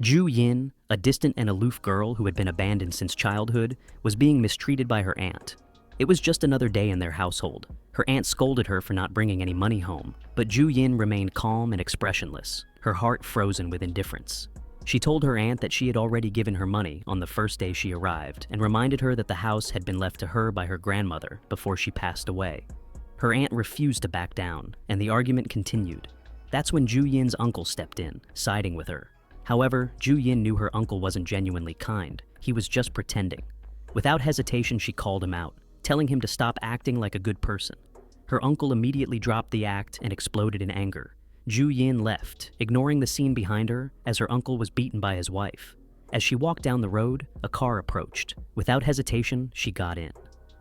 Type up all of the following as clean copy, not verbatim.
Ju Yin, a distant and aloof girl who had been abandoned since childhood, was being mistreated by her aunt. It was just another day in their household. Her aunt scolded her for not bringing any money home, but Ju Yin remained calm and expressionless, her heart frozen with indifference. She told her aunt that she had already given her money on the first day she arrived and reminded her that the house had been left to her by her grandmother before she passed away. Her aunt refused to back down, and the argument continued. That's when Ju Yin's uncle stepped in, siding with her. However, Ju Yin knew her uncle wasn't genuinely kind. He was just pretending. Without hesitation, she called him out, telling him to stop acting like a good person. Her uncle immediately dropped the act and exploded in anger. Ju Yin left, ignoring the scene behind her as her uncle was beaten by his wife. As she walked down the road, a car approached. Without hesitation, she got in.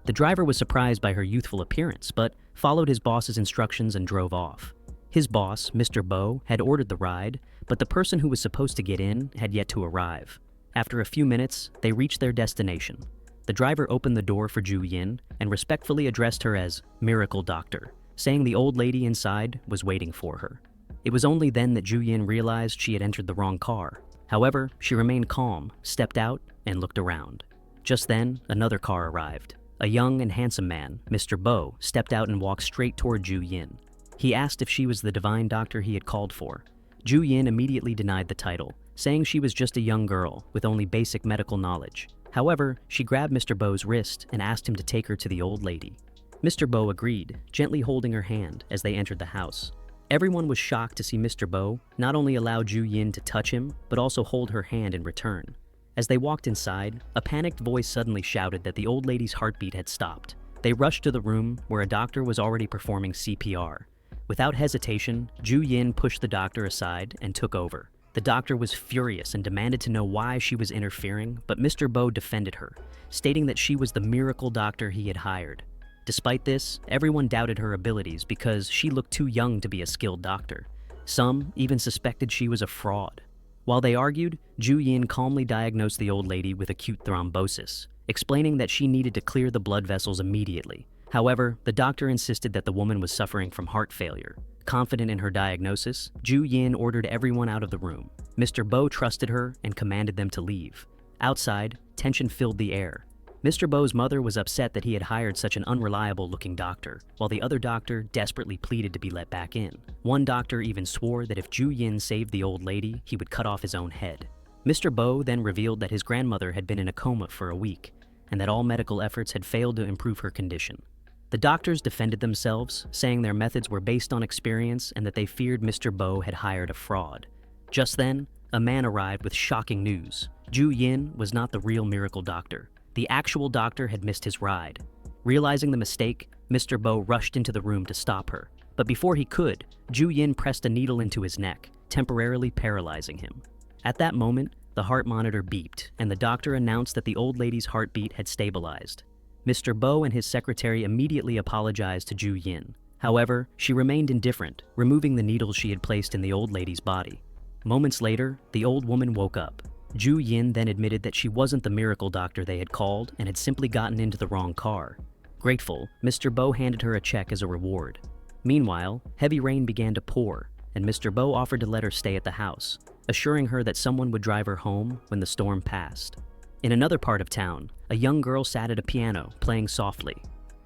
The driver was surprised by her youthful appearance, but followed his boss's instructions and drove off. His boss, Mr. Bo, had ordered the ride, but the person who was supposed to get in had yet to arrive. After a few minutes, they reached their destination. The driver opened the door for Ju Yin and respectfully addressed her as Miracle Doctor, saying the old lady inside was waiting for her. It was only then that Ju Yin realized she had entered the wrong car. However, she remained calm, stepped out, and looked around. Just then, another car arrived. A young and handsome man, Mr. Bo, stepped out and walked straight toward Ju Yin. He asked if she was the divine doctor he had called for. Ju Yin immediately denied the title, saying she was just a young girl with only basic medical knowledge. However, she grabbed Mr. Bo's wrist and asked him to take her to the old lady. Mr. Bo agreed, gently holding her hand as they entered the house. Everyone was shocked to see Mr. Bo not only allow Ju Yin to touch him, but also hold her hand in return. As they walked inside, a panicked voice suddenly shouted that the old lady's heartbeat had stopped. They rushed to the room where a doctor was already performing CPR. Without hesitation, Ju Yin pushed the doctor aside and took over. The doctor was furious and demanded to know why she was interfering, but Mr. Bo defended her, stating that she was the miracle doctor he had hired. Despite this, everyone doubted her abilities because she looked too young to be a skilled doctor. Some even suspected she was a fraud. While they argued, Ju Yin calmly diagnosed the old lady with acute thrombosis, explaining that she needed to clear the blood vessels immediately. However, the doctor insisted that the woman was suffering from heart failure. Confident in her diagnosis, Ju Yin ordered everyone out of the room. Mr. Bo trusted her and commanded them to leave. Outside, tension filled the air. Mr. Bo's mother was upset that he had hired such an unreliable-looking doctor, while the other doctor desperately pleaded to be let back in. One doctor even swore that if Ju Yin saved the old lady, he would cut off his own head. Mr. Bo then revealed that his grandmother had been in a coma for a week, and that all medical efforts had failed to improve her condition. The doctors defended themselves, saying their methods were based on experience and that they feared Mr. Bo had hired a fraud. Just then, a man arrived with shocking news. Ju Yin was not the real miracle doctor. The actual doctor had missed his ride. Realizing the mistake, Mr. Bo rushed into the room to stop her. But before he could, Ju Yin pressed a needle into his neck, temporarily paralyzing him. At that moment, the heart monitor beeped, and the doctor announced that the old lady's heartbeat had stabilized. Mr. Bo and his secretary immediately apologized to Ju Yin. However, she remained indifferent, removing the needles she had placed in the old lady's body. Moments later, the old woman woke up. Ju Yin then admitted that she wasn't the miracle doctor they had called and had simply gotten into the wrong car. Grateful, Mr. Bo handed her a check as a reward. Meanwhile, heavy rain began to pour, and Mr. Bo offered to let her stay at the house, assuring her that someone would drive her home when the storm passed. In another part of town, a young girl sat at a piano, playing softly.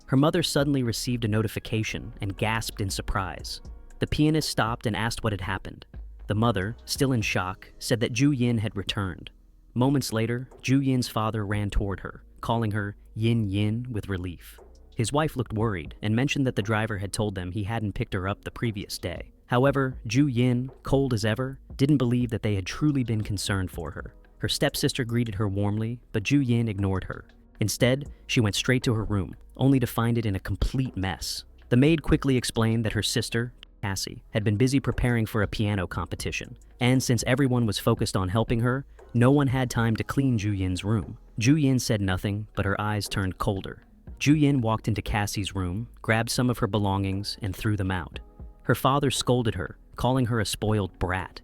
Her mother suddenly received a notification and gasped in surprise. The pianist stopped and asked what had happened. The mother, still in shock, said that Ju Yin had returned. Moments later, Ju Yin's father ran toward her, calling her Yin Yin with relief. His wife looked worried and mentioned that the driver had told them he hadn't picked her up the previous day. However, Ju Yin, cold as ever, didn't believe that they had truly been concerned for her. Her stepsister greeted her warmly, but Ju Yin ignored her. Instead, she went straight to her room, only to find it in a complete mess. The maid quickly explained that her sister, Cassie, had been busy preparing for a piano competition, and since everyone was focused on helping her, no one had time to clean Ju Yin's room. Ju Yin said nothing, but her eyes turned colder. Ju Yin walked into Cassie's room, grabbed some of her belongings, and threw them out. Her father scolded her, calling her a spoiled brat.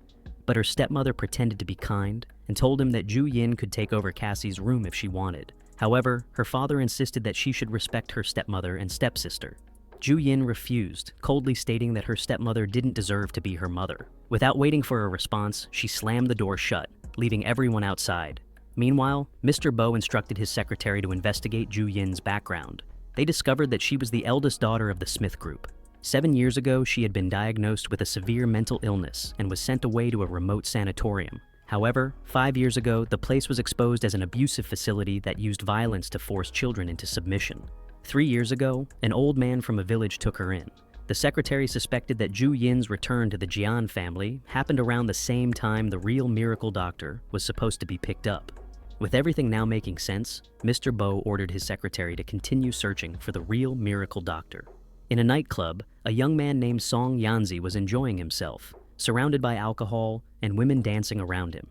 But her stepmother pretended to be kind and told him that Ju Yin could take over Cassie's room if she wanted. However, her father insisted that she should respect her stepmother and stepsister. Ju Yin refused, coldly stating that her stepmother didn't deserve to be her mother. Without waiting for a response, she slammed the door shut, leaving everyone outside. Meanwhile, Mr. Bo instructed his secretary to investigate Ju Yin's background. They discovered that she was the eldest daughter of the Smith Group. 7 years ago, she had been diagnosed with a severe mental illness and was sent away to a remote sanatorium. However, 5 years ago, the place was exposed as an abusive facility that used violence to force children into submission. 3 years ago, an old man from a village took her in. The secretary suspected that Ju Yin's return to the Jian family happened around the same time the real miracle doctor was supposed to be picked up. With everything now making sense, Mr. Bo ordered his secretary to continue searching for the real miracle doctor. In a nightclub, a young man named Song Yanzi was enjoying himself, surrounded by alcohol and women dancing around him.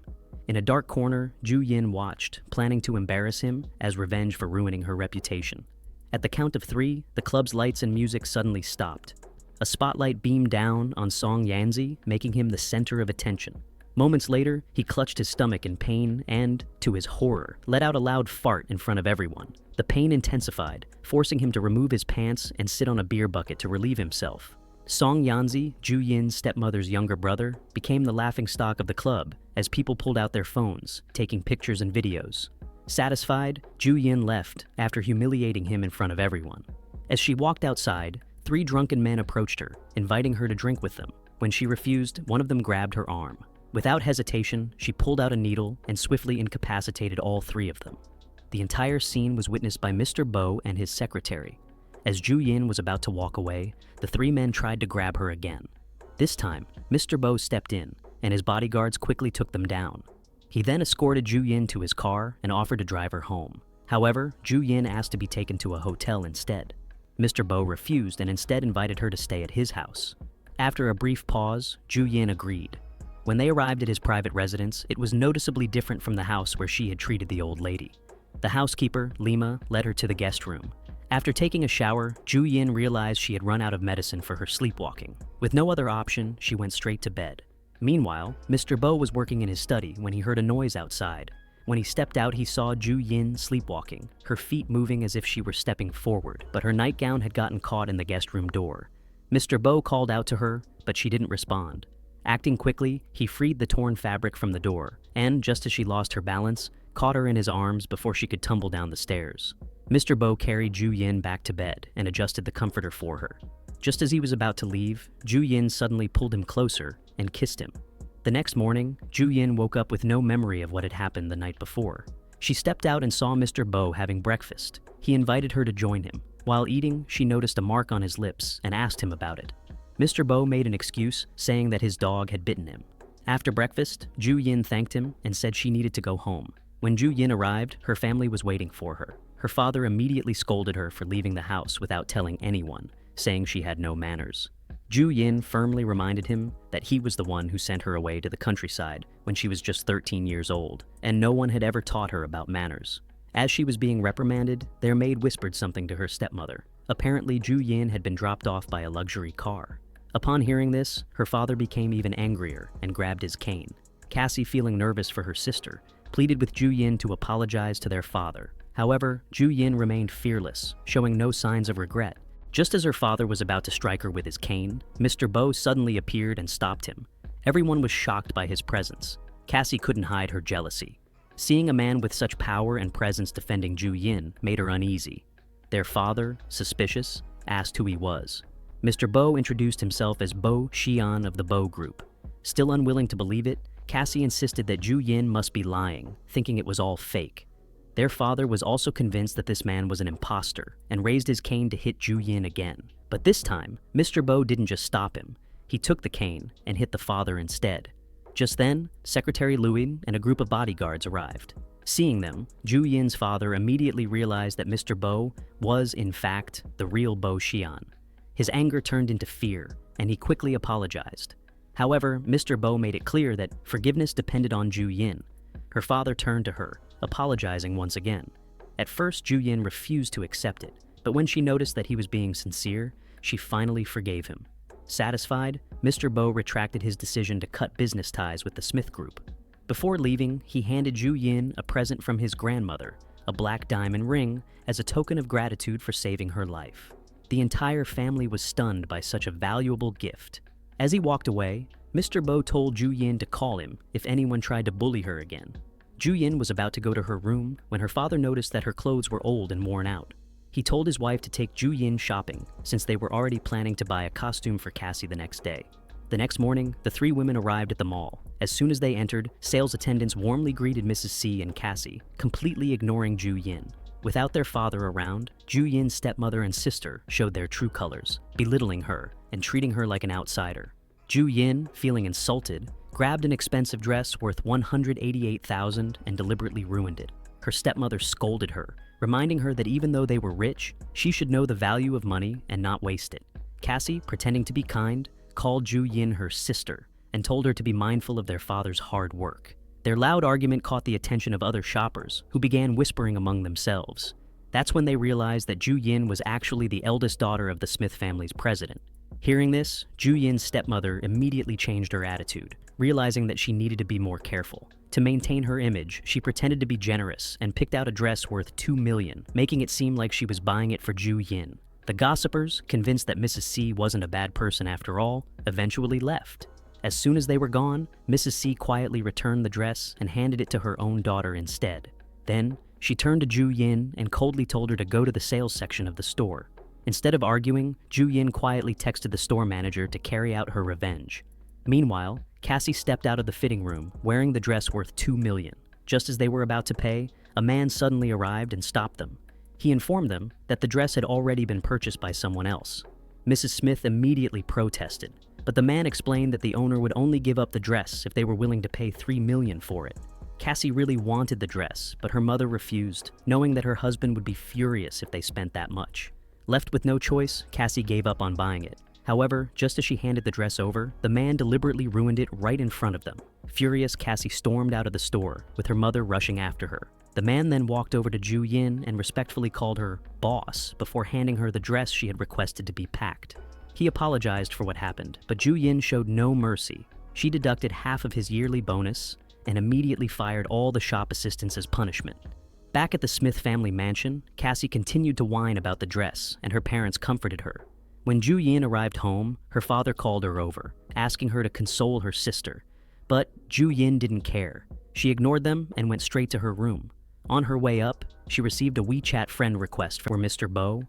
In a dark corner, Ju Yin watched, planning to embarrass him as revenge for ruining her reputation. At the count of 3, the club's lights and music suddenly stopped. A spotlight beamed down on Song Yanzi, making him the center of attention. Moments later, he clutched his stomach in pain and, to his horror, let out a loud fart in front of everyone. The pain intensified, forcing him to remove his pants and sit on a beer bucket to relieve himself. Song Yanzi, Ju Yin's stepmother's younger brother, became the laughingstock of the club as people pulled out their phones, taking pictures and videos. Satisfied, Ju Yin left after humiliating him in front of everyone. As she walked outside, 3 drunken men approached her, inviting her to drink with them. When she refused, one of them grabbed her arm. Without hesitation, she pulled out a needle and swiftly incapacitated all 3 of them. The entire scene was witnessed by Mr. Bo and his secretary. As Ju Yin was about to walk away, the 3 men tried to grab her again. This time, Mr. Bo stepped in, and his bodyguards quickly took them down. He then escorted Ju Yin to his car and offered to drive her home. However, Ju Yin asked to be taken to a hotel instead. Mr. Bo refused and instead invited her to stay at his house. After a brief pause, Ju Yin agreed. When they arrived at his private residence, it was noticeably different from the house where she had treated the old lady. The housekeeper, Lima, led her to the guest room. After taking a shower, Ju Yin realized she had run out of medicine for her sleepwalking. With no other option, she went straight to bed. Meanwhile, Mr. Bo was working in his study when he heard a noise outside. When he stepped out, he saw Ju Yin sleepwalking, her feet moving as if she were stepping forward, but her nightgown had gotten caught in the guest room door. Mr. Bo called out to her, but she didn't respond. Acting quickly, he freed the torn fabric from the door, and, just as she lost her balance, caught her in his arms before she could tumble down the stairs. Mr. Bo carried Ju Yin back to bed and adjusted the comforter for her. Just as he was about to leave, Ju Yin suddenly pulled him closer and kissed him. The next morning, Ju Yin woke up with no memory of what had happened the night before. She stepped out and saw Mr. Bo having breakfast. He invited her to join him. While eating, she noticed a mark on his lips and asked him about it. Mr. Bo made an excuse, saying that his dog had bitten him. After breakfast, Ju Yin thanked him and said she needed to go home. When Ju Yin arrived, her family was waiting for her. Her father immediately scolded her for leaving the house without telling anyone, saying she had no manners. Ju Yin firmly reminded him that he was the one who sent her away to the countryside when she was just 13 years old, and no one had ever taught her about manners. As she was being reprimanded, their maid whispered something to her stepmother. Apparently, Ju Yin had been dropped off by a luxury car. Upon hearing this, her father became even angrier and grabbed his cane. Cassie, feeling nervous for her sister, pleaded with Ju Yin to apologize to their father. However, Ju Yin remained fearless, showing no signs of regret. Just as her father was about to strike her with his cane, Mr. Bo suddenly appeared and stopped him. Everyone was shocked by his presence. Cassie couldn't hide her jealousy. Seeing a man with such power and presence defending Ju Yin made her uneasy. Their father, suspicious, asked who he was. Mr. Bo introduced himself as Bo Xian of the Bo Group. Still unwilling to believe it, Cassie insisted that Ju Yin must be lying, thinking it was all fake. Their father was also convinced that this man was an imposter and raised his cane to hit Ju Yin again. But this time, Mr. Bo didn't just stop him. He took the cane and hit the father instead. Just then, Secretary Louis and a group of bodyguards arrived. Seeing them, Ju Yin's father immediately realized that Mr. Bo was, in fact, the real Bo Xian. His anger turned into fear, and he quickly apologized. However, Mr. Bo made it clear that forgiveness depended on Ju Yin. Her father turned to her, apologizing once again. At first, Ju Yin refused to accept it, but when she noticed that he was being sincere, she finally forgave him. Satisfied, Mr. Bo retracted his decision to cut business ties with the Smith Group. Before leaving, he handed Ju Yin a present from his grandmother, a black diamond ring, as a token of gratitude for saving her life. The entire family was stunned by such a valuable gift. As he walked away, Mr. Bo told Ju Yin to call him if anyone tried to bully her again. Ju Yin was about to go to her room when her father noticed that her clothes were old and worn out. He told his wife to take Ju Yin shopping since they were already planning to buy a costume for Cassie the next day. The next morning, the three women arrived at the mall. As soon as they entered, sales attendants warmly greeted Mrs. C and Cassie, completely ignoring Ju Yin. Without their father around, Ju Yin's stepmother and sister showed their true colors, belittling her and treating her like an outsider. Ju Yin, feeling insulted, grabbed an expensive dress worth $188,000 and deliberately ruined it. Her stepmother scolded her, reminding her that even though they were rich, she should know the value of money and not waste it. Cassie, pretending to be kind, called Ju Yin her sister and told her to be mindful of their father's hard work. Their loud argument caught the attention of other shoppers, who began whispering among themselves. That's when they realized that Ju Yin was actually the eldest daughter of the Smith family's president. Hearing this, Ju Yin's stepmother immediately changed her attitude, realizing that she needed to be more careful. To maintain her image, she pretended to be generous and picked out a dress worth $2 million, making it seem like she was buying it for Ju Yin. The gossipers, convinced that Mrs. C wasn't a bad person after all, eventually left. As soon as they were gone, Mrs. C quietly returned the dress and handed it to her own daughter instead. Then, she turned to Ju Yin and coldly told her to go to the sales section of the store. Instead of arguing, Ju Yin quietly texted the store manager to carry out her revenge. Meanwhile, Cassie stepped out of the fitting room, wearing the dress worth $2 million. Just as they were about to pay, a man suddenly arrived and stopped them. He informed them that the dress had already been purchased by someone else. Mrs. Smith immediately protested, but the man explained that the owner would only give up the dress if they were willing to pay $3 million for it. Cassie really wanted the dress, but her mother refused, knowing that her husband would be furious if they spent that much. Left with no choice, Cassie gave up on buying it. However, just as she handed the dress over, the man deliberately ruined it right in front of them. Furious, Cassie stormed out of the store, with her mother rushing after her. The man then walked over to Ju Yin and respectfully called her boss before handing her the dress she had requested to be packed. He apologized for what happened, but Ju Yin showed no mercy. She deducted half of his yearly bonus and immediately fired all the shop assistants as punishment. Back at the Smith family mansion, Cassie continued to whine about the dress, and her parents comforted her. When Ju Yin arrived home, her father called her over, asking her to console her sister. But Ju Yin didn't care. She ignored them and went straight to her room. On her way up, she received a WeChat friend request for Mr. Bo.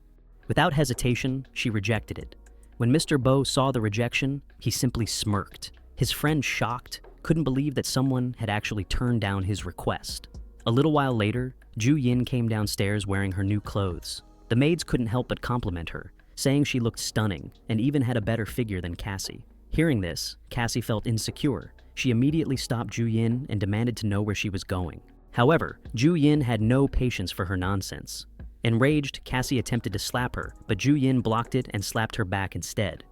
Without hesitation, she rejected it. When Mr. Bo saw the rejection, he simply smirked. His friend, shocked, couldn't believe that someone had actually turned down his request. A little while later, Ju Yin came downstairs wearing her new clothes. The maids couldn't help but compliment her, saying she looked stunning and even had a better figure than Cassie. Hearing this, Cassie felt insecure. She immediately stopped Ju Yin and demanded to know where she was going. However, Ju Yin had no patience for her nonsense. Enraged, Cassie attempted to slap her, but Ju Yin blocked it and slapped her back instead.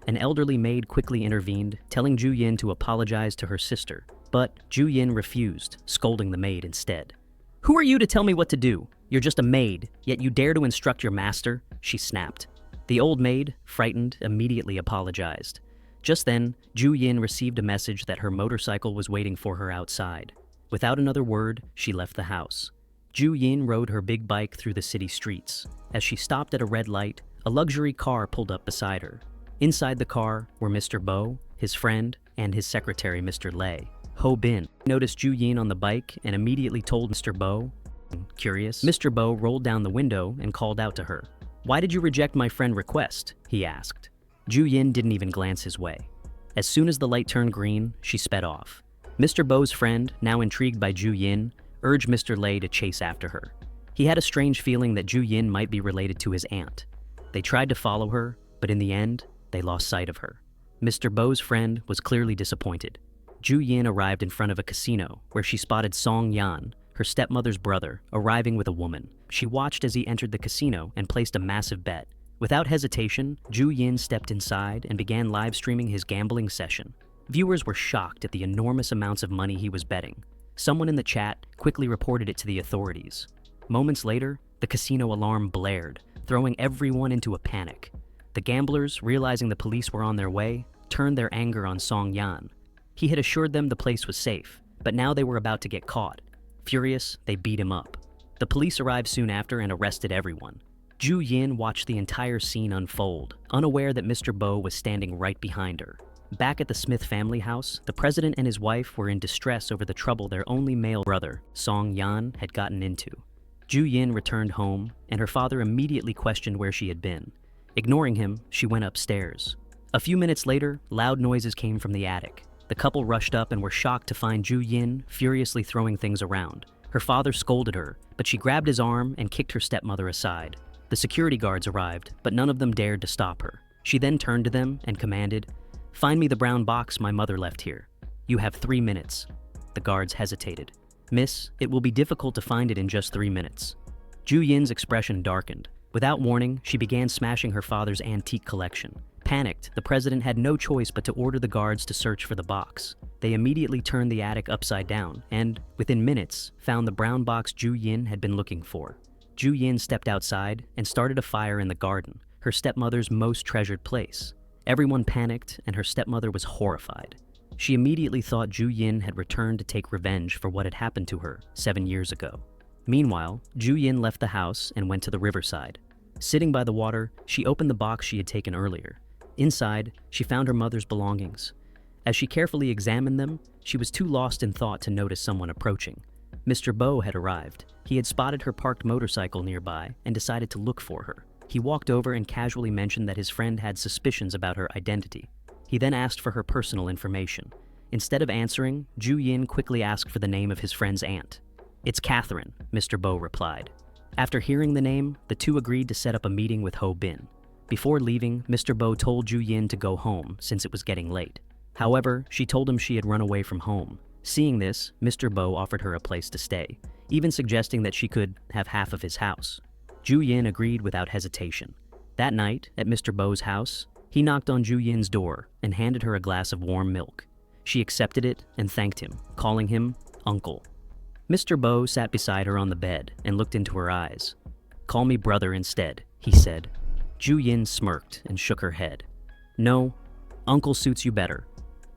An elderly maid quickly intervened, telling Ju Yin to apologize to her sister, but Ju Yin refused, scolding the maid instead. "Who are you to tell me what to do? You're just a maid, yet you dare to instruct your master," she snapped. The old maid, frightened, immediately apologized. Just then, Ju Yin received a message that her motorcycle was waiting for her outside. Without another word, she left the house. Ju Yin rode her big bike through the city streets. As she stopped at a red light, a luxury car pulled up beside her. Inside the car were Mr. Bo, his friend, and his secretary, Mr. Lei. Ho Bin noticed Ju Yin on the bike and immediately told Mr. Bo. Curious, Mr. Bo rolled down the window and called out to her. "Why did you reject my friend request?" he asked. Ju Yin didn't even glance his way. As soon as the light turned green, she sped off. Mr. Bo's friend, now intrigued by Ju Yin, urged Mr. Lei to chase after her. He had a strange feeling that Ju Yin might be related to his aunt. They tried to follow her, but in the end, they lost sight of her. Mr. Bo's friend was clearly disappointed. Ju Yin arrived in front of a casino, where she spotted Song Yan, her stepmother's brother, arriving with a woman. She watched as he entered the casino and placed a massive bet. Without hesitation, Ju Yin stepped inside and began live streaming his gambling session. Viewers were shocked at the enormous amounts of money he was betting. Someone in the chat quickly reported it to the authorities. Moments later, the casino alarm blared, throwing everyone into a panic. The gamblers, realizing the police were on their way, turned their anger on Song Yan. He had assured them the place was safe, but now they were about to get caught. Furious, they beat him up. The police arrived soon after and arrested everyone. Ju Yin watched the entire scene unfold, unaware that Mr. Bo was standing right behind her. Back at the Smith family house, the president and his wife were in distress over the trouble their only male brother, Song Yan, had gotten into. Ju Yin returned home, and her father immediately questioned where she had been. Ignoring him, she went upstairs. A few minutes later, loud noises came from the attic. The couple rushed up and were shocked to find Ju Yin furiously throwing things around. Her father scolded her, but she grabbed his arm and kicked her stepmother aside. The security guards arrived, but none of them dared to stop her. She then turned to them and commanded, "Find me the brown box my mother left here. You have 3 minutes." The guards hesitated. "Miss, it will be difficult to find it in just 3 minutes." Ju Yin's expression darkened. Without warning, she began smashing her father's antique collection. Panicked, the president had no choice but to order the guards to search for the box. They immediately turned the attic upside down and, within minutes, found the brown box Ju Yin had been looking for. Ju Yin stepped outside and started a fire in the garden, her stepmother's most treasured place. Everyone panicked, and her stepmother was horrified. She immediately thought Ju Yin had returned to take revenge for what had happened to her 7 years ago. Meanwhile, Ju Yin left the house and went to the riverside. Sitting by the water, she opened the box she had taken earlier. Inside, she found her mother's belongings. As she carefully examined them, she was too lost in thought to notice someone approaching. Mr. Bo had arrived. He had spotted her parked motorcycle nearby and decided to look for her. He walked over and casually mentioned that his friend had suspicions about her identity. He then asked for her personal information. Instead of answering, Ju Yin quickly asked for the name of his friend's aunt. "It's Catherine," Mr. Bo replied. After hearing the name, the two agreed to set up a meeting with Ho Bin. Before leaving, Mr. Bo told Ju Yin to go home since it was getting late. However, she told him she had run away from home. Seeing this, Mr. Bo offered her a place to stay, even suggesting that she could have half of his house. Ju Yin agreed without hesitation. That night, at Mr. Bo's house, he knocked on Ju Yin's door and handed her a glass of warm milk. She accepted it and thanked him, calling him Uncle. Mr. Bo sat beside her on the bed and looked into her eyes. "Call me brother instead," he said. Ju Yin smirked and shook her head. "No, Uncle suits you better."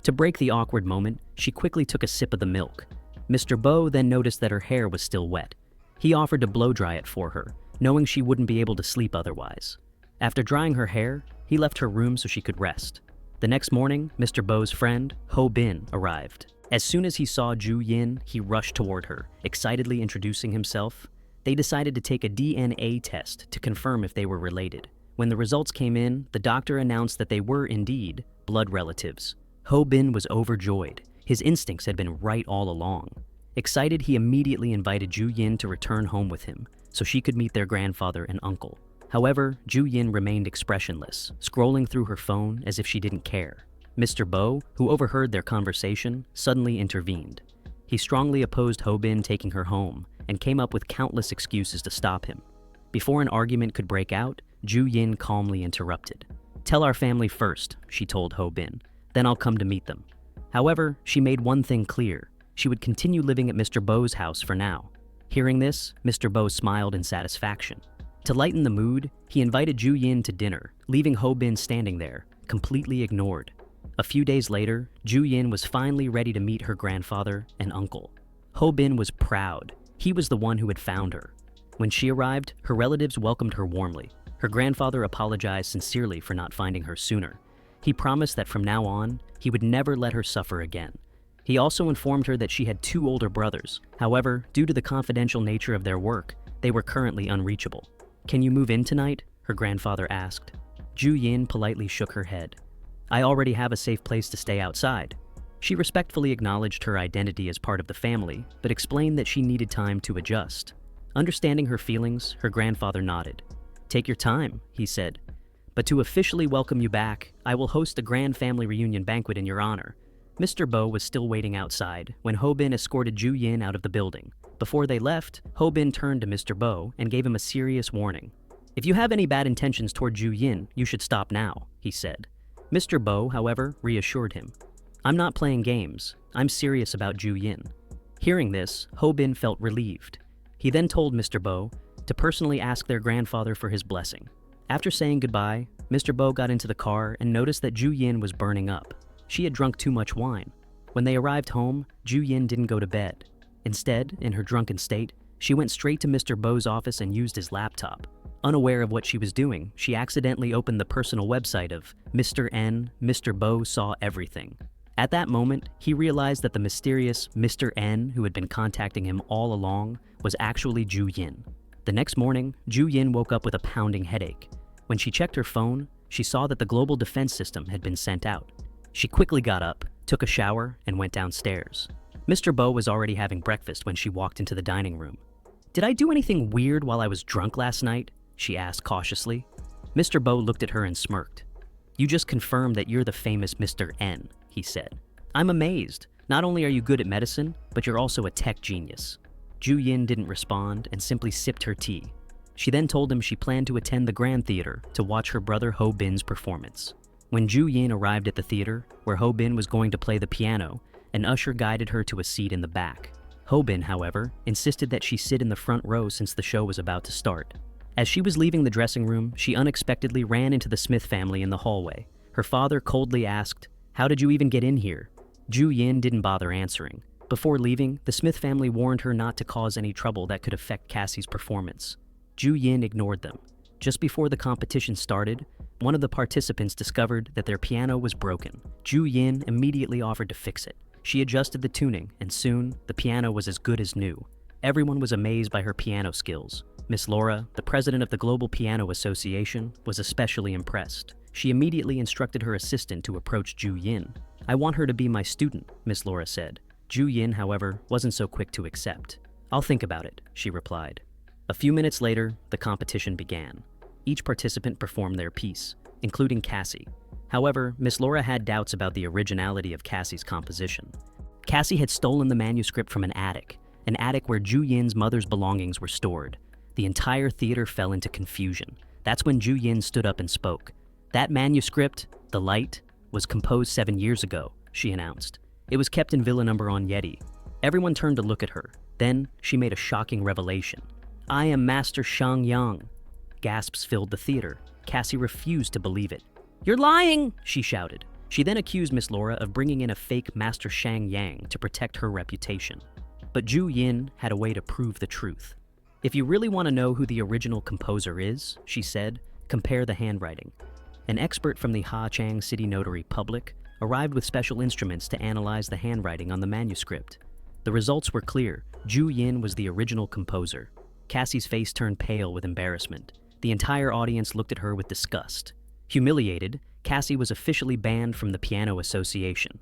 To break the awkward moment, she quickly took a sip of the milk. Mr. Bo then noticed that her hair was still wet. He offered to blow dry it for her, knowing she wouldn't be able to sleep otherwise. After drying her hair, he left her room so she could rest. The next morning, Mr. Bo's friend, Ho Bin, arrived. As soon as he saw Ju Yin, he rushed toward her, excitedly introducing himself. They decided to take a DNA test to confirm if they were related. When the results came in, the doctor announced that they were indeed blood relatives. Ho Bin was overjoyed. His instincts had been right all along. Excited, he immediately invited Ju Yin to return home with him, so she could meet their grandfather and uncle. However, Ju Yin remained expressionless, scrolling through her phone as if she didn't care. Mr. Bo, who overheard their conversation, suddenly intervened. He strongly opposed Ho Bin taking her home and came up with countless excuses to stop him. Before an argument could break out, Ju Yin calmly interrupted. "Tell our family first," she told Ho Bin. "Then I'll come to meet them." However, she made one thing clear. She would continue living at Mr. Bo's house for now. Hearing this, Mr. Bo smiled in satisfaction. To lighten the mood, he invited Ju Yin to dinner, leaving Ho Bin standing there, completely ignored. A few days later, Ju Yin was finally ready to meet her grandfather and uncle. Ho Bin was proud. He was the one who had found her. When she arrived, her relatives welcomed her warmly. Her grandfather apologized sincerely for not finding her sooner. He promised that from now on, he would never let her suffer again. He also informed her that she had 2 older brothers. However, due to the confidential nature of their work, they were currently unreachable. "Can you move in tonight?" her grandfather asked. Ju Yin politely shook her head. "I already have a safe place to stay outside." She respectfully acknowledged her identity as part of the family, but explained that she needed time to adjust. Understanding her feelings, her grandfather nodded. "Take your time," he said. "But to officially welcome you back, I will host a grand family reunion banquet in your honor." Mr. Bo was still waiting outside when Ho Bin escorted Ju Yin out of the building. Before they left, Ho Bin turned to Mr. Bo and gave him a serious warning. "If you have any bad intentions toward Ju Yin, you should stop now," he said. Mr. Bo, however, reassured him. "I'm not playing games. I'm serious about Ju Yin." Hearing this, Ho Bin felt relieved. He then told Mr. Bo to personally ask their grandfather for his blessing. After saying goodbye, Mr. Bo got into the car and noticed that Ju Yin was burning up. She had drunk too much wine. When they arrived home, Ju Yin didn't go to bed. Instead, in her drunken state, she went straight to Mr. Bo's office and used his laptop. Unaware of what she was doing, she accidentally opened the personal website of Mr. N. Mr. Bo saw everything. At that moment, he realized that the mysterious Mr. N, who had been contacting him all along, was actually Ju Yin. The next morning, Ju Yin woke up with a pounding headache. When she checked her phone, she saw that the global defense system had been sent out. She quickly got up, took a shower, and went downstairs. Mr. Bo was already having breakfast when she walked into the dining room. "Did I do anything weird while I was drunk last night?" she asked cautiously. Mr. Bo looked at her and smirked. "You just confirmed that you're the famous Mr. N," he said. "I'm amazed. Not only are you good at medicine, but you're also a tech genius." Ju Yin didn't respond and simply sipped her tea. She then told him she planned to attend the Grand Theater to watch her brother Ho Bin's performance. When Ju Yin arrived at the theater, where Ho Bin was going to play the piano, an usher guided her to a seat in the back. Ho Bin, however, insisted that she sit in the front row since the show was about to start. As she was leaving the dressing room, she unexpectedly ran into the Smith family in the hallway. Her father coldly asked, "How did you even get in here?" Ju Yin didn't bother answering. Before leaving, the Smith family warned her not to cause any trouble that could affect Cassie's performance. Ju Yin ignored them. Just before the competition started, one of the participants discovered that their piano was broken. Ju Yin immediately offered to fix it. She adjusted the tuning, and soon, the piano was as good as new. Everyone was amazed by her piano skills. Miss Laura, the president of the Global Piano Association, was especially impressed. She immediately instructed her assistant to approach Ju Yin. "I want her to be my student," Miss Laura said. Ju Yin, however, wasn't so quick to accept. "I'll think about it," she replied. A few minutes later, the competition began. Each participant performed their piece, including Cassie. However, Miss Laura had doubts about the originality of Cassie's composition. Cassie had stolen the manuscript from an attic where Ju Yin's mother's belongings were stored. The entire theater fell into confusion. That's when Ju Yin stood up and spoke. "That manuscript, The Light, was composed 7 years ago," she announced. "It was kept in Villa Number on Yeti." Everyone turned to look at her. Then, she made a shocking revelation. "I am Master Shang Yang." Gasps filled the theater. Cassie refused to believe it. "You're lying!" she shouted. She then accused Miss Laura of bringing in a fake Master Shang Yang to protect her reputation. But Ju Yin had a way to prove the truth. "If you really want to know who the original composer is," she said, "compare the handwriting." An expert from the Ha-Chang City Notary Public arrived with special instruments to analyze the handwriting on the manuscript. The results were clear. Ju Yin was the original composer. Cassie's face turned pale with embarrassment. The entire audience looked at her with disgust. Humiliated, Cassie was officially banned from the Piano Association.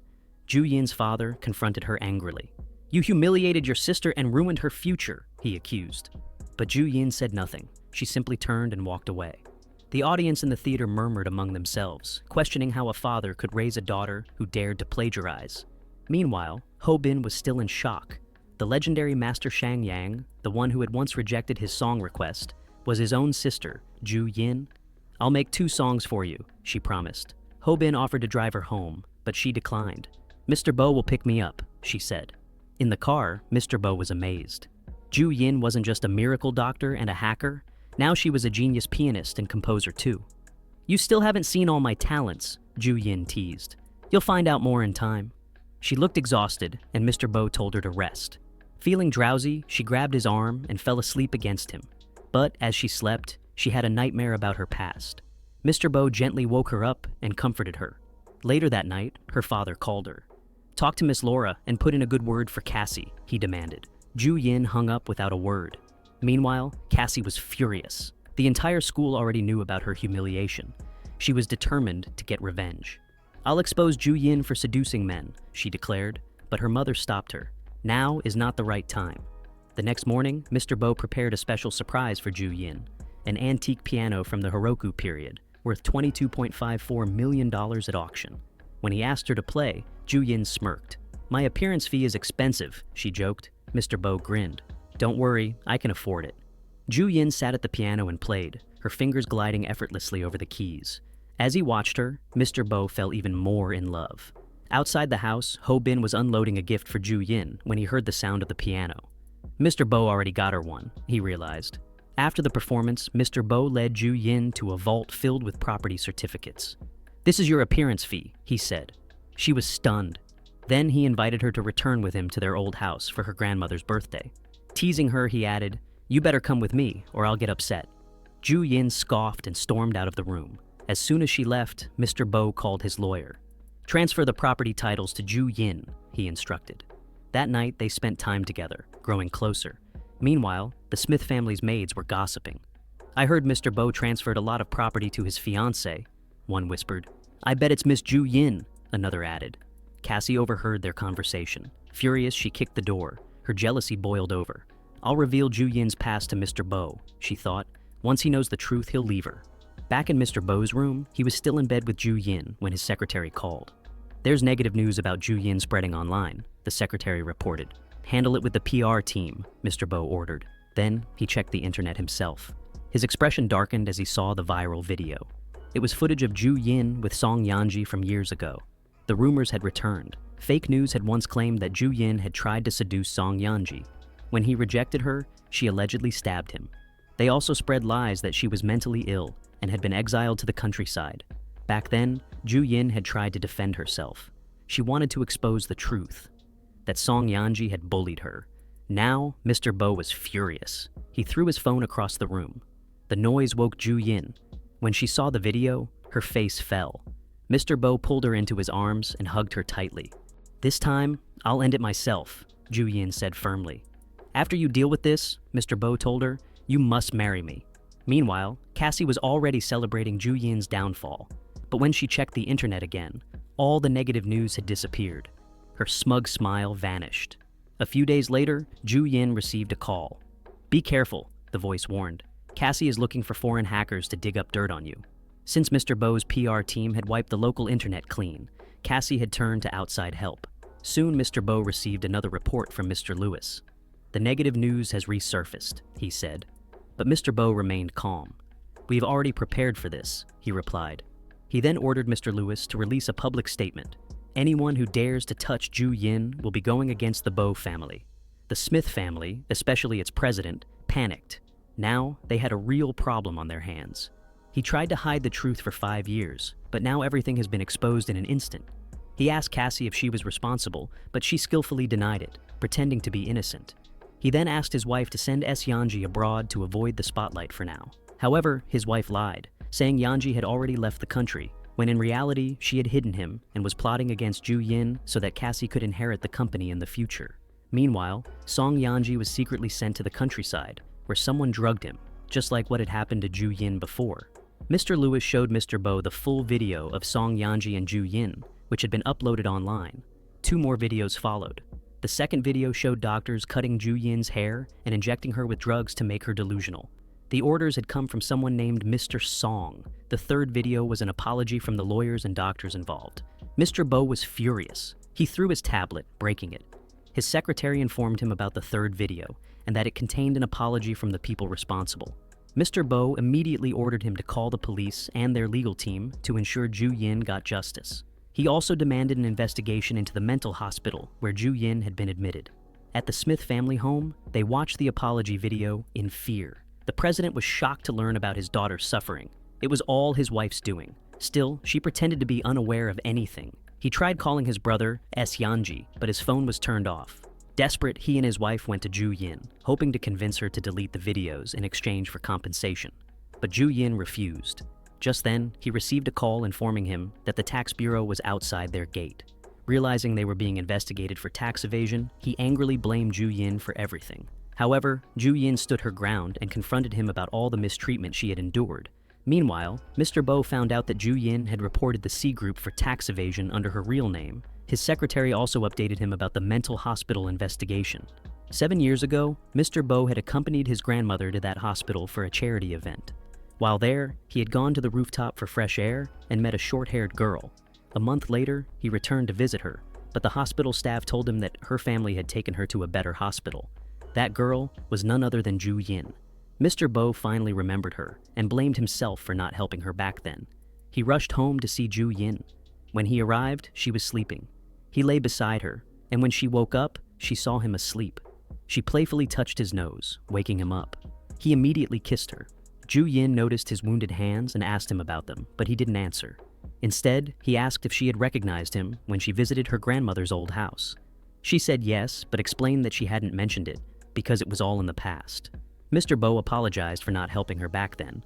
Ju Yin's father confronted her angrily. "You humiliated your sister and ruined her future," he accused. But Ju Yin said nothing. She simply turned and walked away. The audience in the theater murmured among themselves, questioning how a father could raise a daughter who dared to plagiarize. Meanwhile, Ho Bin was still in shock. The legendary Master Shang Yang, the one who had once rejected his song request, was his own sister, Ju Yin. "I'll make 2 songs for you," she promised. Ho Bin offered to drive her home, but she declined. "Mr. Bo will pick me up," she said. In the car, Mr. Bo was amazed. Ju Yin wasn't just a miracle doctor and a hacker. Now she was a genius pianist and composer too. "You still haven't seen all my talents," Ju Yin teased. "You'll find out more in time." She looked exhausted, and Mr. Bo told her to rest. Feeling drowsy, she grabbed his arm and fell asleep against him. But as she slept, she had a nightmare about her past. Mr. Bo gently woke her up and comforted her. Later that night, her father called her. "Talk to Miss Laura and put in a good word for Cassie," he demanded. Ju Yin hung up without a word. Meanwhile, Cassie was furious. The entire school already knew about her humiliation. She was determined to get revenge. "I'll expose Ju Yin for seducing men," she declared, but her mother stopped her. Now is not the right time. The next morning, Mr. Bo prepared a special surprise for Ju Yin, an antique piano from the Heroku period, worth $22.54 million at auction. When he asked her to play, Ju Yin smirked. "My appearance fee is expensive," she joked. Mr. Bo grinned. "Don't worry, I can afford it." Ju Yin sat at the piano and played, her fingers gliding effortlessly over the keys. As he watched her, Mr. Bo fell even more in love. Outside the house, Ho Bin was unloading a gift for Ju Yin when he heard the sound of the piano. Mr. Bo already got her one, he realized. After the performance, Mr. Bo led Ju Yin to a vault filled with property certificates. "This is your appearance fee," he said. She was stunned. Then he invited her to return with him to their old house for her grandmother's birthday. Teasing her, he added, "You better come with me, or I'll get upset." Ju Yin scoffed and stormed out of the room. As soon as she left, Mr. Bo called his lawyer. "Transfer the property titles to Ju Yin," he instructed. That night, they spent time together, growing closer. Meanwhile, the Smith family's maids were gossiping. "I heard Mr. Bo transferred a lot of property to his fiancée," one whispered. "I bet it's Miss Ju Yin," another added. Cassie overheard their conversation. Furious, she kicked the door. Her jealousy boiled over. "I'll reveal Ju Yin's past to Mr. Bo," she thought. "Once he knows the truth, he'll leave her." Back in Mr. Bo's room, he was still in bed with Ju Yin when his secretary called. "There's negative news about Ju Yin spreading online," the secretary reported. "Handle it with the PR team," Mr. Bo ordered. Then he checked the internet himself. His expression darkened as he saw the viral video. It was footage of Ju Yin with Song Yanji from years ago. The rumors had returned. Fake news had once claimed that Ju Yin had tried to seduce Song Yanji. When he rejected her, she allegedly stabbed him. They also spread lies that she was mentally ill and had been exiled to the countryside. Back then, Ju Yin had tried to defend herself. She wanted to expose the truth, that Song Yanji had bullied her. Now, Mr. Bo was furious. He threw his phone across the room. The noise woke Ju Yin. When she saw the video, her face fell. Mr. Bo pulled her into his arms and hugged her tightly. "This time, I'll end it myself," Ju Yin said firmly. "After you deal with this," Mr. Bo told her, "you must marry me." Meanwhile, Cassie was already celebrating Ju Yin's downfall. But when she checked the internet again, all the negative news had disappeared. Her smug smile vanished. A few days later, Ju Yin received a call. "Be careful," the voice warned. "Cassie is looking for foreign hackers to dig up dirt on you." Since Mr. Bo's PR team had wiped the local internet clean, Cassie had turned to outside help. Soon Mr. Bo received another report from Mr. Lewis. "The negative news has resurfaced," he said. But Mr. Bo remained calm. "We've already prepared for this," he replied. He then ordered Mr. Lewis to release a public statement. Anyone who dares to touch Ju Yin will be going against the Bo family. The Smith family, especially its president, panicked. Now they had a real problem on their hands. He tried to hide the truth for 5 years, but now everything has been exposed in an instant. He asked Cassie if she was responsible, but she skillfully denied it, pretending to be innocent. He then asked his wife to send Yanji abroad to avoid the spotlight for now. However, his wife lied, saying Yanji had already left the country, when in reality she had hidden him and was plotting against Ju Yin so that Cassie could inherit the company in the future. Meanwhile, Song Yanji was secretly sent to the countryside, where someone drugged him, just like what had happened to Ju Yin before. Mr. Lewis showed Mr. Bo the full video of Song Yanji and Ju Yin, which had been uploaded online. 2 more videos followed. The second video showed doctors cutting Ju Yin's hair and injecting her with drugs to make her delusional. The orders had come from someone named Mr. Song. The third video was an apology from the lawyers and doctors involved. Mr. Bo was furious. He threw his tablet, breaking it. His secretary informed him about the third video and that it contained an apology from the people responsible. Mr. Bo immediately ordered him to call the police and their legal team to ensure Ju Yin got justice. He also demanded an investigation into the mental hospital where Ju Yin had been admitted. At the Smith family home, they watched the apology video in fear. The president was shocked to learn about his daughter's suffering. It was all his wife's doing. Still, she pretended to be unaware of anything. He tried calling his brother, Yanji, but his phone was turned off. Desperate, he and his wife went to Ju Yin, hoping to convince her to delete the videos in exchange for compensation. But Ju Yin refused. Just then, he received a call informing him that the tax bureau was outside their gate. Realizing they were being investigated for tax evasion, he angrily blamed Ju Yin for everything. However, Ju Yin stood her ground and confronted him about all the mistreatment she had endured. Meanwhile, Mr. Bo found out that Ju Yin had reported the C Group for tax evasion under her real name. His secretary also updated him about the mental hospital investigation. 7 years ago, Mr. Bo had accompanied his grandmother to that hospital for a charity event. While there, he had gone to the rooftop for fresh air and met a short-haired girl. A month later, he returned to visit her, but the hospital staff told him that her family had taken her to a better hospital. That girl was none other than Ju Yin. Mr. Bo finally remembered her and blamed himself for not helping her back then. He rushed home to see Ju Yin. When he arrived, she was sleeping. He lay beside her, and when she woke up, she saw him asleep. She playfully touched his nose, waking him up. He immediately kissed her. Ju Yin noticed his wounded hands and asked him about them, but he didn't answer. Instead, he asked if she had recognized him when she visited her grandmother's old house. She said yes, but explained that she hadn't mentioned it because it was all in the past. Mr. Bo apologized for not helping her back then,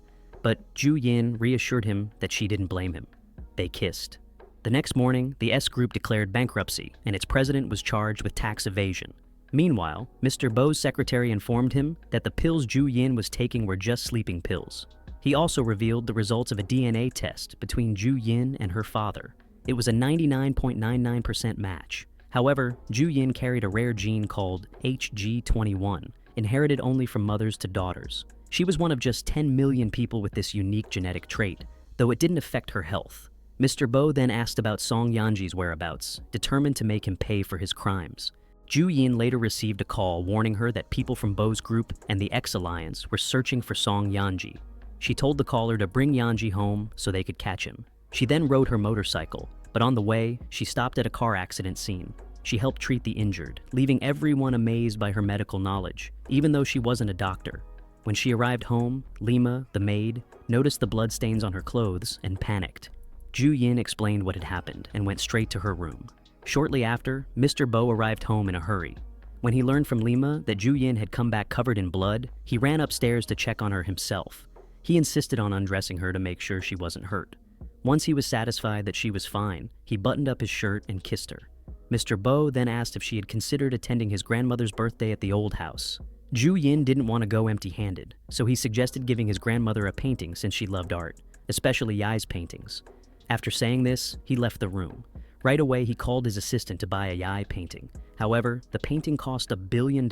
but Ju Yin reassured him that she didn't blame him. They kissed. The next morning, the S Group declared bankruptcy, and its president was charged with tax evasion. Meanwhile, Mr. Bo's secretary informed him that the pills Ju Yin was taking were just sleeping pills. He also revealed the results of a DNA test between Ju Yin and her father. It was a 99.99% match. However, Ju Yin carried a rare gene called HG21, inherited only from mothers to daughters. She was one of just 10 million people with this unique genetic trait, though it didn't affect her health. Mr. Bo then asked about Song Yanji's whereabouts, determined to make him pay for his crimes. Ju Yin later received a call warning her that people from Bo's group and the X Alliance were searching for Song Yanji. She told the caller to bring Yanji home so they could catch him. She then rode her motorcycle, but on the way, she stopped at a car accident scene. She helped treat the injured, leaving everyone amazed by her medical knowledge, even though she wasn't a doctor. When she arrived home, Lima, the maid, noticed the bloodstains on her clothes and panicked. Ju Yin explained what had happened and went straight to her room. Shortly after, Mr. Bo arrived home in a hurry. When he learned from Lima that Ju Yin had come back covered in blood, he ran upstairs to check on her himself. He insisted on undressing her to make sure she wasn't hurt. Once he was satisfied that she was fine, he buttoned up his shirt and kissed her. Mr. Bo then asked if she had considered attending his grandmother's birthday at the old house. Ju Yin didn't want to go empty-handed, so he suggested giving his grandmother a painting since she loved art, especially Yai's paintings. After saying this, he left the room. Right away, he called his assistant to buy a Yai painting. However, the painting cost $1 billion,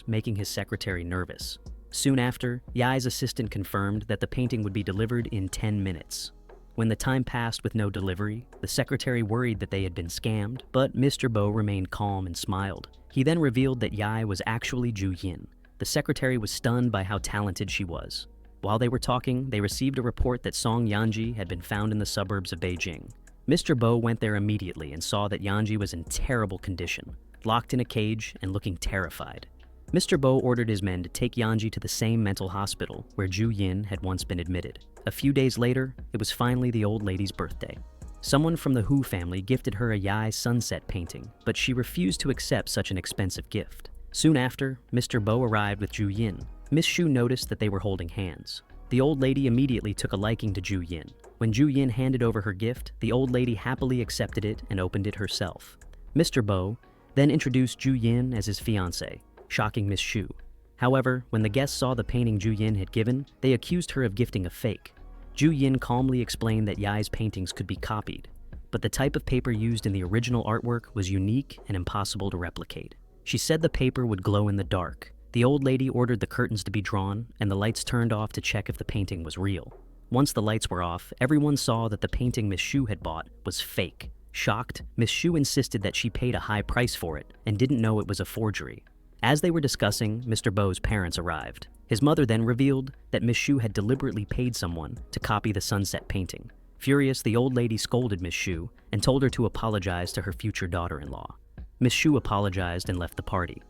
making his secretary nervous. Soon after, Yai's assistant confirmed that the painting would be delivered in 10 minutes. When the time passed with no delivery, the secretary worried that they had been scammed, but Mr. Bo remained calm and smiled. He then revealed that Yai was actually Ju Yin. The secretary was stunned by how talented she was. While they were talking, they received a report that Song Yanji had been found in the suburbs of Beijing. Mr. Bo went there immediately and saw that Yanji was in terrible condition, locked in a cage and looking terrified. Mr. Bo ordered his men to take Yanji to the same mental hospital where Ju Yin had once been admitted. A few days later, it was finally the old lady's birthday. Someone from the Hu family gifted her a Yai sunset painting, but she refused to accept such an expensive gift. Soon after, Mr. Bo arrived with Ju Yin. Miss Shu noticed that they were holding hands. The old lady immediately took a liking to Ju Yin. When Ju Yin handed over her gift, the old lady happily accepted it and opened it herself. Mr. Bo then introduced Ju Yin as his fiancée, shocking Miss Shu. However, when the guests saw the painting Ju Yin had given, they accused her of gifting a fake. Ju Yin calmly explained that Yai's paintings could be copied, but the type of paper used in the original artwork was unique and impossible to replicate. She said the paper would glow in the dark. The old lady ordered the curtains to be drawn and the lights turned off to check if the painting was real. Once the lights were off, everyone saw that the painting Miss Shu had bought was fake. Shocked, Miss Shu insisted that she paid a high price for it and didn't know it was a forgery. As they were discussing, Mr. Bo's parents arrived. His mother then revealed that Miss Shu had deliberately paid someone to copy the sunset painting. Furious, the old lady scolded Miss Shu and told her to apologize to her future daughter-in-law. Miss Shu apologized and left the party.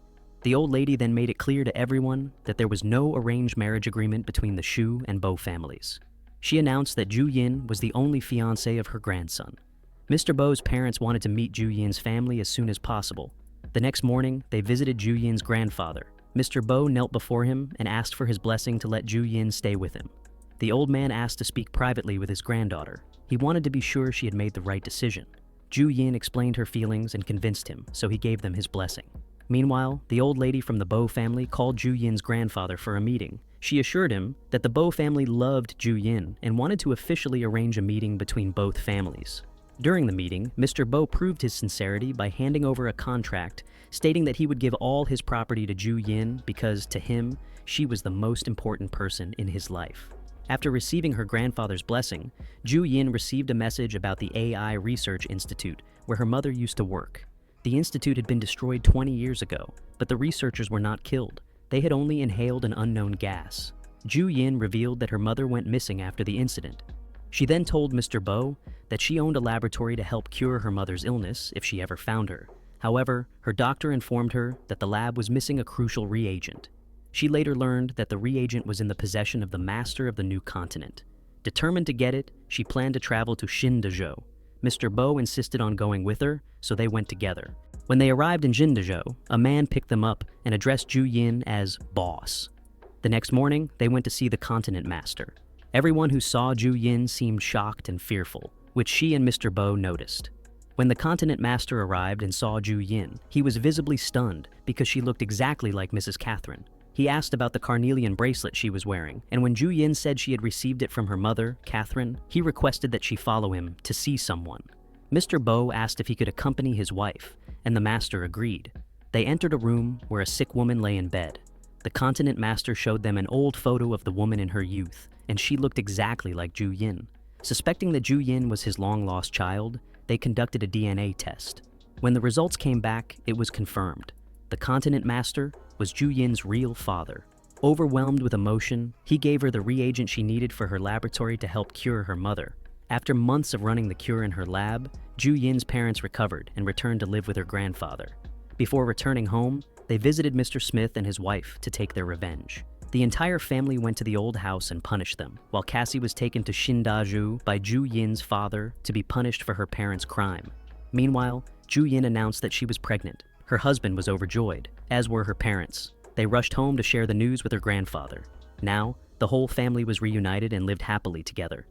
The old lady then made it clear to everyone that there was no arranged marriage agreement between the Shu and Bo families. She announced that Ju Yin was the only fiancé of her grandson. Mr. Bo's parents wanted to meet Ju Yin's family as soon as possible. The next morning, they visited Ju Yin's grandfather. Mr. Bo knelt before him and asked for his blessing to let Ju Yin stay with him. The old man asked to speak privately with his granddaughter. He wanted to be sure she had made the right decision. Ju Yin explained her feelings and convinced him, so he gave them his blessing. Meanwhile, the old lady from the Bo family called Ju Yin's grandfather for a meeting. She assured him that the Bo family loved Ju Yin and wanted to officially arrange a meeting between both families. During the meeting, Mr. Bo proved his sincerity by handing over a contract stating that he would give all his property to Ju Yin because, to him, she was the most important person in his life. After receiving her grandfather's blessing, Ju Yin received a message about the AI Research Institute, where her mother used to work. The institute had been destroyed 20 years ago, but the researchers were not killed. They had only inhaled an unknown gas. Ju Yin revealed that her mother went missing after the incident. She then told Mr. Bo that she owned a laboratory to help cure her mother's illness if she ever found her. However, her doctor informed her that the lab was missing a crucial reagent. She later learned that the reagent was in the possession of the master of the new continent. Determined to get it, she planned to travel to Xindezhou. Mr. Bo insisted on going with her, so they went together. When they arrived in Xindezhou, a man picked them up and addressed Ju Yin as boss. The next morning, they went to see the continent master. Everyone who saw Ju Yin seemed shocked and fearful, which she and Mr. Bo noticed. When the continent master arrived and saw Ju Yin, he was visibly stunned because she looked exactly like Mrs. Catherine. He asked about the carnelian bracelet she was wearing, and when Ju Yin said she had received it from her mother, Catherine, he requested that she follow him to see someone. Mr. Bo asked if he could accompany his wife, and the master agreed. They entered a room where a sick woman lay in bed. The continent master showed them an old photo of the woman in her youth, and she looked exactly like Ju Yin. Suspecting that Ju Yin was his long-lost child, they conducted a DNA test. When the results came back, it was confirmed. The continent master was Ju Yin's real father. Overwhelmed with emotion, he gave her the reagent she needed for her laboratory to help cure her mother. After months of running the cure in her lab, Ju Yin's parents recovered and returned to live with her grandfather. Before returning home, they visited Mr. Smith and his wife to take their revenge. The entire family went to the old house and punished them, while Cassie was taken to Shindaju by Ju Yin's father to be punished for her parents' crime. Meanwhile, Ju Yin announced that she was pregnant. Her husband was overjoyed, as were her parents. They rushed home to share the news with her grandfather. Now, the whole family was reunited and lived happily together.